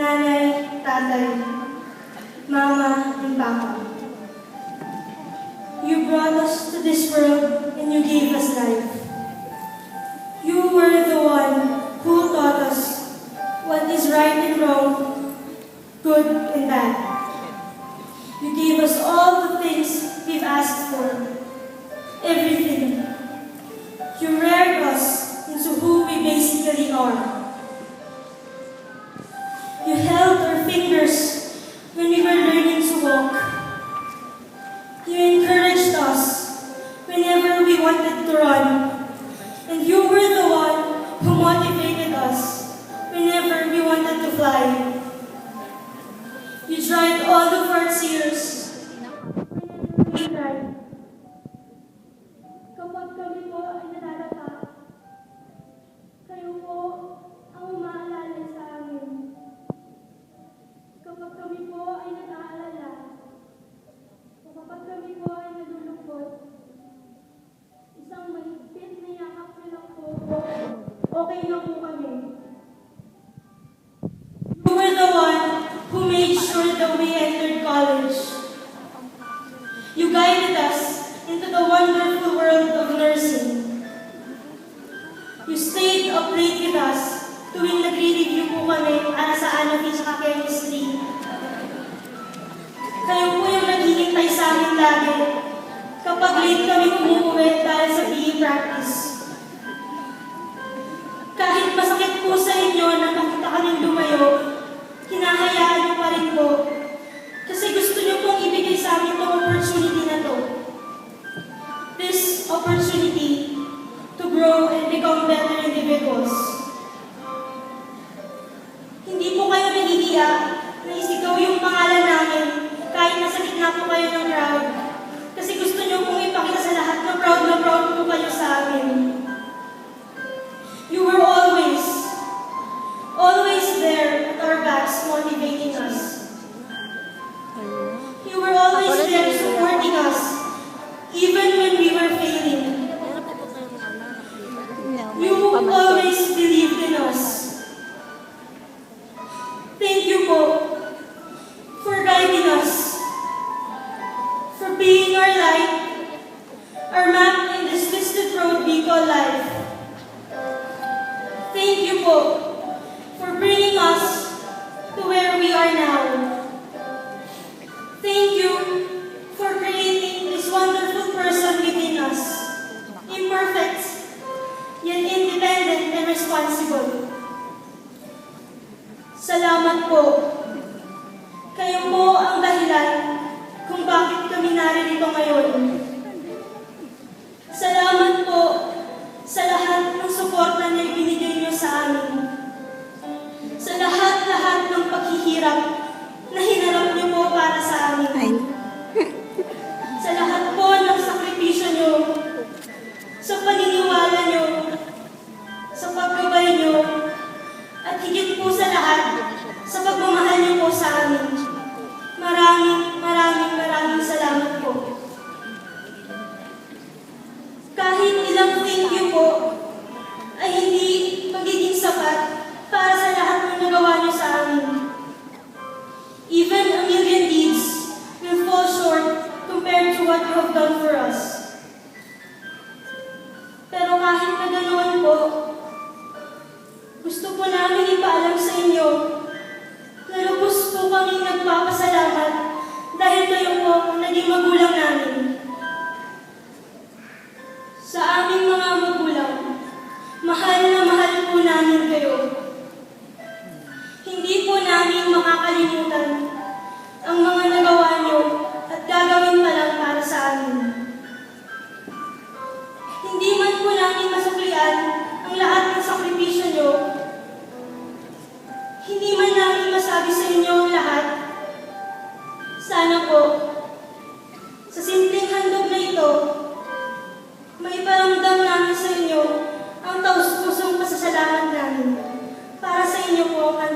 nanay, tatay, mama, and papa. You brought us to this world and you gave us life. You were the one who taught us what is right and wrong, good and bad. You gave us all the things we've asked for, everything. You reared us into who we basically are. You held our fingers when we were learning to walk. You encouraged us whenever we wanted to run. And you were the one who motivated us whenever we wanted to fly. You dried all of our tears whenever we cried. Kapag kami po ay nalalapa, kayo po ang umaalala sa amin. Kapag kami po ay nag-aalala, o kapag kami po ay nalulungkot, isang mahigpit na yakap na lang po, okay na po kami. You were the one who made sure that we entered college. You guided us into the wonderful world of nursing. You stayed up late with us tuwing nagre-review po kami para sa anatomy at chemistry. Kayo po yung naghihintay sa amin lagi kapag late kami umuwi dahil sa PE practice. Kahit masakit po sa inyo na makita kaming lumayo, hinahayaan niyo pa rin po. Kasi gusto niyo pong ibigay sa amin itong opportunity na to. This opportunity to grow and become better individuals. Hindi po kayo nahihiya na isigaw yung pangalan namin kahit nasa gitna po kayo ng crowd. Kasi gusto niyo pong ipakita sa lahat na proud po kayo sa amin. You were always there at our backs motivating us. You were always there supporting us, even when we were failing. You always believed in us. Thank you po for guiding us, for being our light, our map in this twisted road we call life. Thank you po for bringing us to where we are now. Thank you for creating this wonderful person within us, imperfect, yet independent and responsible. Salamat po. Kayo po ang dahilan kung bakit kami naririto ngayon. Salamat po sa lahat ng suporta na ibinigay niyo sa amin. Sa lahat-lahat ng paghihirap na hinarap niyo po para sa amin. Sa lahat po ng sakripisyo niyo, sa paniniwala niyo, sa paggabay niyo, at higit po sa lahat, sa pagmamahal niyo po sa amin. Maraming salamat po. Kahit ilang thank you po, ay hindi magiging sapat para sa lahat ng nagawa niyo sa amin. Even a million deeds will fall short compared to what you have done for us. Pero kahit na ganoon po, gusto po namin ipaalam sa inyo na lubos po kaming nagpapasalamat dahil kayo po ang naging magulang namin. Sa aming mga magulang, mahal na mahal po namin kayo. Hindi po namin makakalimutan ang mga nagawa niyo at gagawin pa lang para sa amin. Hindi man po namin masuklian ang lahat ng sakripisyo niyo. Hindi man namin masabi sa inyo ang lahat. Sana po, sa simpleng handog na ito, maiparamdam namin sa inyo ang taus-pusong pasasalamat namin para sa inyo po ang